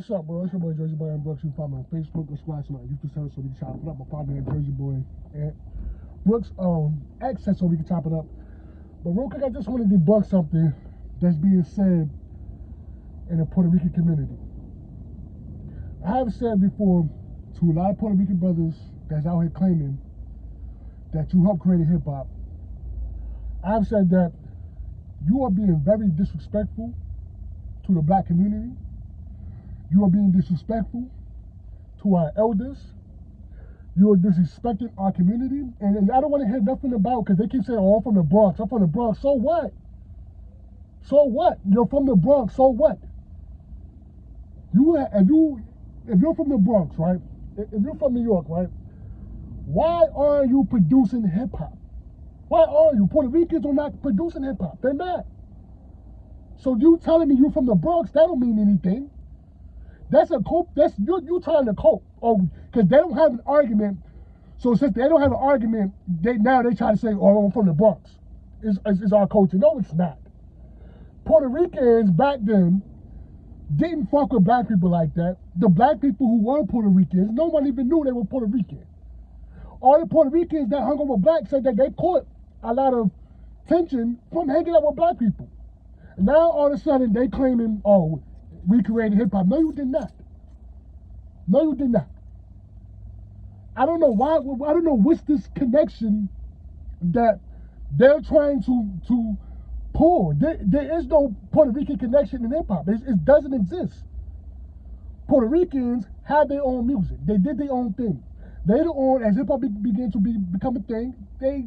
What's up, bro? It's your boy Jersey Boy and Brooks. You can find me on Facebook or Squash my YouTube channel so we can chop it up. Or follow me at Jersey Boy and Brooks access so we can chop it up. But real quick, I just want to debunk something that's being said in the Puerto Rican community. I have said before to a lot of Puerto Rican brothers that's out here claiming that you helped create hip hop. I've said that you are being very disrespectful to the black community. You are being disrespectful to our elders. You are disrespecting our community. And I don't want to hear nothing about, because they keep saying, oh, I'm from the Bronx. I'm from the Bronx. So what? So what? You're from the Bronx. So what? If you're from the Bronx, right? If you're from New York, right? Why are you producing hip hop? Why are you? Puerto Ricans are not producing hip hop. They're not. So you telling me you're from the Bronx, that don't mean anything. That's a cope. That's you trying to cope. Oh, because they don't have an argument. So since they don't have an argument, they try to say, "Oh, I'm from the Bronx." Is our culture? No, it's not. Puerto Ricans back then didn't fuck with black people like that. The black people who were Puerto Ricans, no one even knew they were Puerto Rican. All the Puerto Ricans that hung out with blacks said that they caught a lot of tension from hanging out with black people. And now all of a sudden they claiming, "Oh, we created hip hop." No, you did not. No, you did not. I don't know why. I don't know what's this connection that they're trying to pull. There is no Puerto Rican connection in hip hop. It doesn't exist. Puerto Ricans had their own music. They did their own thing. Later on, as hip hop began to become a thing, they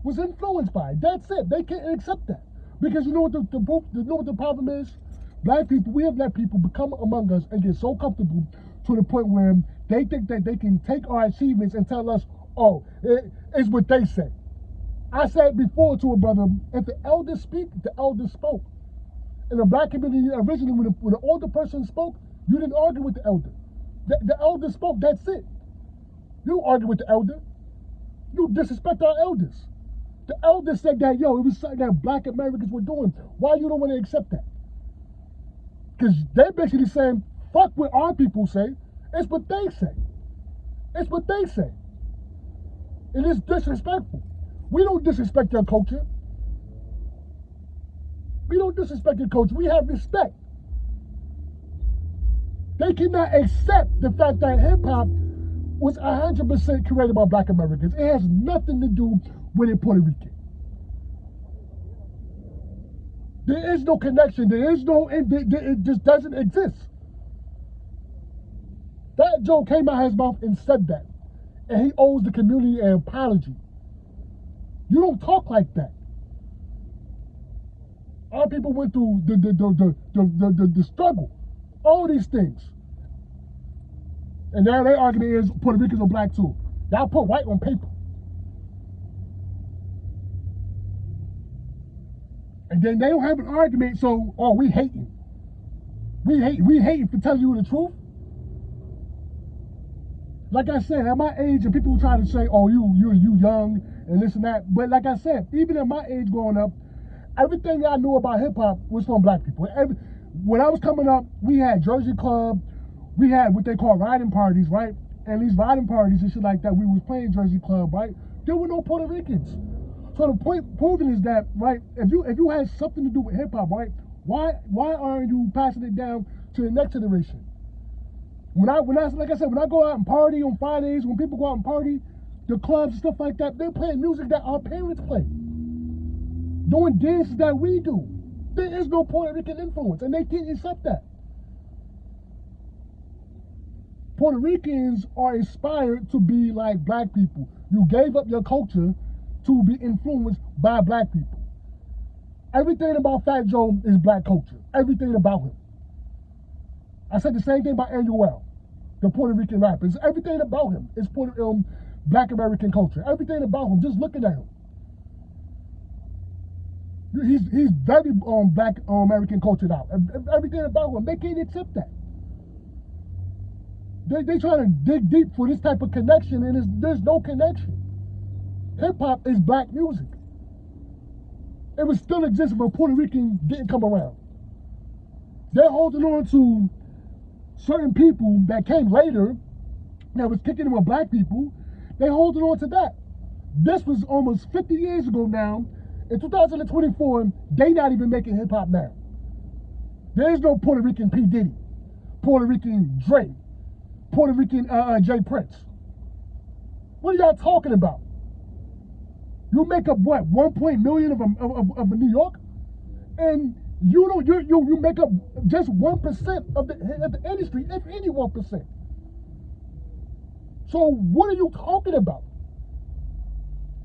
was influenced by it. That's it. They can't accept that, because you know what the problem is. Black people, we have black people become among us and get so comfortable to the point where they think that they can take our achievements and tell us, "Oh, it's what they say." I said before to a brother, if the elders speak, the elders spoke. In the black community, originally, when an older person spoke, you didn't argue with the elder. The elder spoke, that's it. You don't argue with the elder. You disrespect our elders. The elder said that, yo, it was something that black Americans were doing. Why you don't want to accept that? Because they're basically saying, fuck what our people say. It's what they say. It's what they say. And it's disrespectful. We don't disrespect your culture. We don't disrespect your culture. We have respect. They cannot accept the fact that hip-hop was 100% created by black Americans. It has nothing to do with a Puerto Rican. There is no connection. There is no, it just doesn't exist. That Joe came out of his mouth and said that. And he owes the community an apology. You don't talk like that. Our people went through the struggle. All these things. And now their argument is Puerto Ricans are black too. Y'all put white on paper. And then they don't have an argument, so, oh, we hating. We hating for telling you the truth. Like I said, at my age, and people try to say, oh, you young and this and that. But like I said, even at my age growing up, everything I knew about hip hop was from black people. When I was coming up, we had Jersey Club, we had what they call riding parties, right? And these riding parties and shit like that, we was playing Jersey Club, right? There were no Puerto Ricans. So the point proven is that, right, if you had something to do with hip hop, right, why aren't you passing it down to the next generation? When I like I said, when I go out and party on Fridays, when people go out and party, the clubs and stuff like that, they're playing music that our parents play. Doing dances that we do. There is no Puerto Rican influence, and they can't accept that. Puerto Ricans are inspired to be like black people. You gave up your culture to be influenced by black people. Everything about Fat Joe is black culture. Everything about him. I said the same thing about Anuel, the Puerto Rican rapper. Everything about him is black American culture. Everything about him, just looking at him. He's very black American culture now. Everything about him, they can't accept that. They trying to dig deep for this type of connection, and there's no connection. Hip hop is black music. It would still exist if a Puerto Rican didn't come around. They're holding on to certain people that came later that was kicking in with black people, they holding on to that. This was almost 50 years ago now. In 2024, they not even making hip hop now. There is no Puerto Rican P. Diddy, Puerto Rican Dre, Puerto Rican Jay Prince. What are y'all talking about? You make up what, 1 million of New York, and you make up just 1% of the industry, if any 1%. So what are you talking about?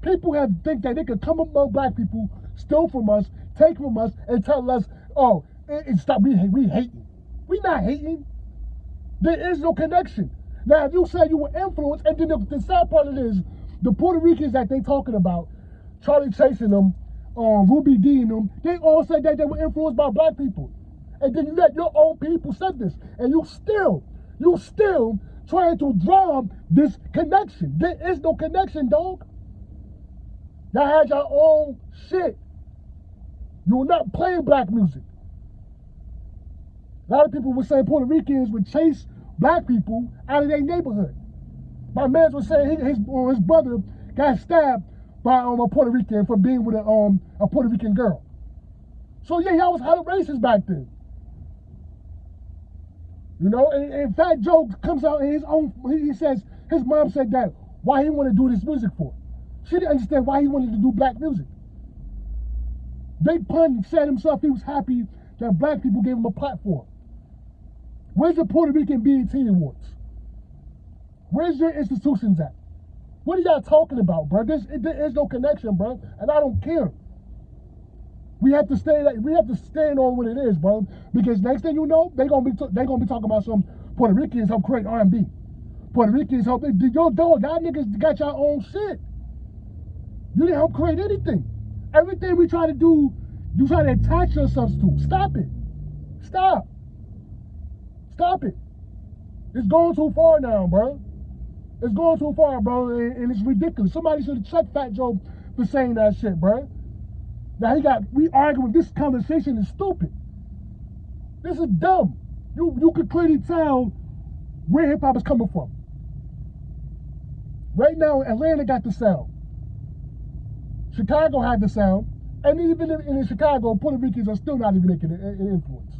People think that they could come among black people, steal from us, take from us, and tell us, oh, stop, we hating. We not hating. There is no connection. Now, if you say you were influenced, and then the sad part of it is, the Puerto Ricans that they talking about, Charlie chasing them, Ruby D and them, they all said that they were influenced by black people. And then you let your own people say this, and you still trying to draw this connection. There is no connection, dog. Y'all had your own shit. You were not playing black music. A lot of people were saying Puerto Ricans would chase black people out of their neighborhood. My man was saying his brother got stabbed by a Puerto Rican for being with a Puerto Rican girl. So yeah, y'all was hella racist back then. You know, and Fat Joe comes out in his own, he says, his mom said that, why he wanted to do this music for? She didn't understand why he wanted to do black music. Big Pun said himself he was happy that black people gave him a platform. Where's the Puerto Rican BET Awards? Where's your institutions at? What are y'all talking about, bro? There is no connection, bro, and I don't care. We have to stand on what it is, bro. Because next thing you know, they're gonna be talking about some Puerto Ricans help create R&B. Puerto Ricans help. Yo, dog, y'all niggas got your own shit. You didn't help create anything. Everything we try to do, you try to attach yourselves to. Stop it. Stop. Stop it. It's going too far now, bro. It's going too far, bro, and it's ridiculous. Somebody should have checked Fat Joe for saying that shit, bro. Now we arguing. This conversation is stupid. This is dumb. You could clearly tell where hip hop is coming from. Right now, Atlanta got the sound. Chicago had the sound, and even in Chicago, Puerto Ricans are still not even making an influence.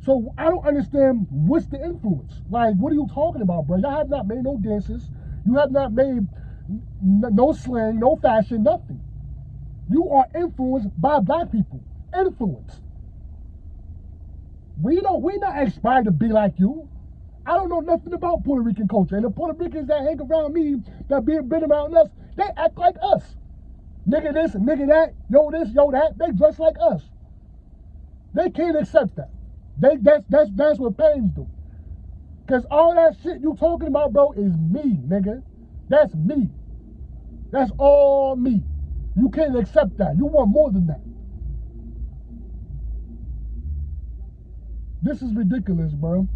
So I don't understand what's the influence. Like, what are you talking about, bro? Y'all have not made no dances. You have not made no slang, no fashion, nothing. You are influenced by black people. Influenced. We're not aspired to be like you. I don't know nothing about Puerto Rican culture. And the Puerto Ricans that hang around me, that been around us, they act like us. Nigga this, nigga that, yo this, yo that. They dress like us. They can't accept that. That's what pains them. Cause all that shit you talking about, bro, is me, nigga. That's me. That's all me. You can't accept that. You want more than that. This is ridiculous, bro.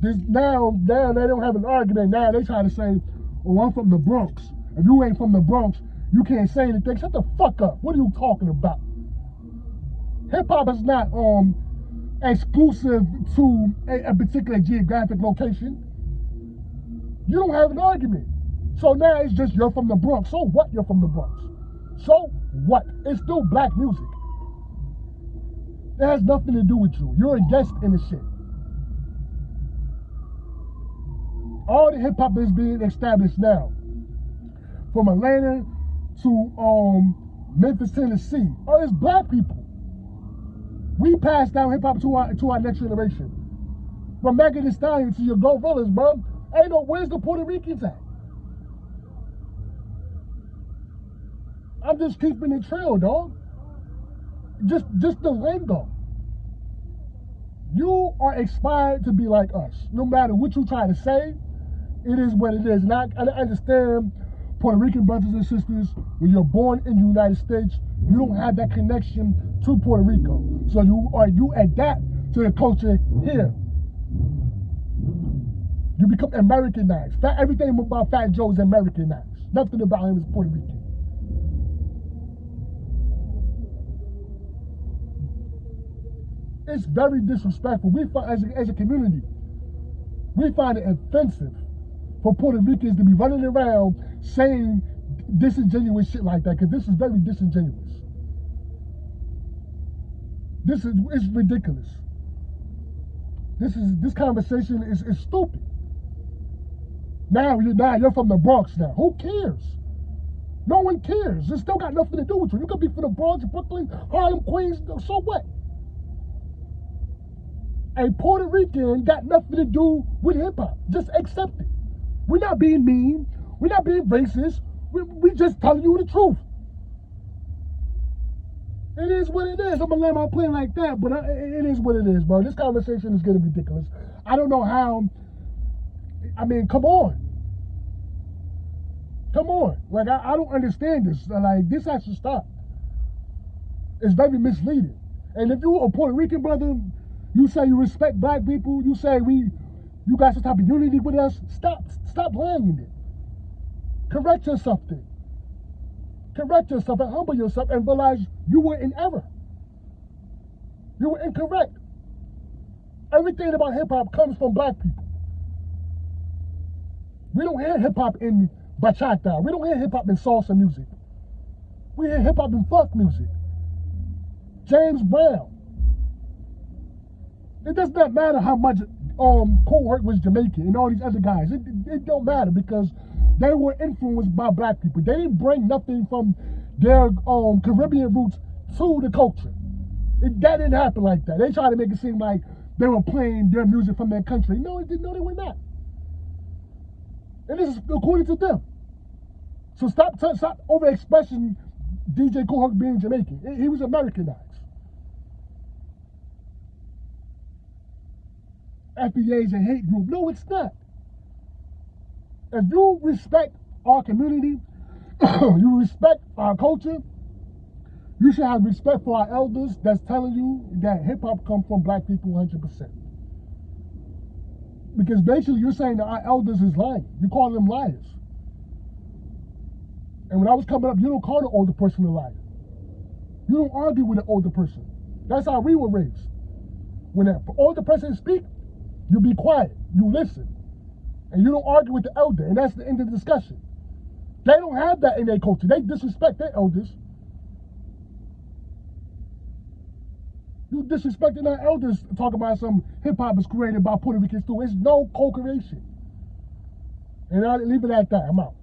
Now they don't have an argument. Now they try to say, oh, I'm from the Bronx. If you ain't from the Bronx, you can't say anything. Shut the fuck up. What are you talking about? Hip hop is not exclusive to a particular geographic location. You don't have an argument. So now it's just you're from the Bronx. So what? You're from the Bronx. So what? It's still black music. It has nothing to do with you. You're a guest in the shit. All the hip hop is being established now. From Atlanta to Memphis, Tennessee. Oh, it's black people. We pass down hip hop to our next generation. From Megan Thee Stallion to your Gorillas, bro. Ain't no, where's the Puerto Ricans at? I'm just keeping it trail, dog. Just the lingo. You are expired to be like us. No matter what you try to say, it is what it is. And I understand Puerto Rican brothers and sisters, when you're born in the United States, you don't have that connection to Puerto Rico. So you adapt to the culture here. You become Americanized. Everything about Fat Joe is Americanized. Nothing about him is Puerto Rican. It's very disrespectful. We find, as a community, we find it offensive for Puerto Ricans to be running around saying disingenuous shit like that, because this is very disingenuous. It's ridiculous. This conversation is stupid. Now you're from the Bronx now. Who cares? No one cares. It still got nothing to do with you. You could be from the Bronx, Brooklyn, Harlem, Queens, so what? A Puerto Rican got nothing to do with hip-hop. Just accept it. We're not being mean. We're not being racist. We just telling you the truth. It is what it is. I'm going to land my plane like that, but it is what it is, bro. This conversation is getting ridiculous. I don't know how. I mean, come on. Come on. Like, I don't understand this. Like, this has to stop. It's very misleading. And if you're a Puerto Rican brother, you say you respect black people, you say you got some type of unity with us, stop lying it. Correct yourself then. Correct yourself and humble yourself and realize you were in error. You were incorrect. Everything about hip-hop comes from black people. We don't hear hip-hop in bachata. We don't hear hip-hop in salsa music. We hear hip-hop in funk music. James Brown. It does not matter how much Kool Herc was Jamaican and all these other guys. It don't matter because they were influenced by black people. They didn't bring nothing from their Caribbean roots to the culture. That didn't happen like that. They tried to make it seem like they were playing their music from their country. No, they were not. And this is according to them. So stop over-expressing DJ Kool Herc being Jamaican. He was Americanized. FBA is a hate group. No, it's not. If you respect our community, you respect our culture, you should have respect for our elders that's telling you that hip-hop comes from black people 100%. Because basically you're saying that our elders is lying. You call them liars. And when I was coming up, you don't call the older person a liar. You don't argue with the older person. That's how we were raised. When the older person speaks, you be quiet. You listen. And you don't argue with the elder. And that's the end of the discussion. They don't have that in their culture. They disrespect their elders. You disrespecting our elders talking about some hip-hop is created by Puerto Ricans too. It's no co-creation. And I'll leave it at that. I'm out.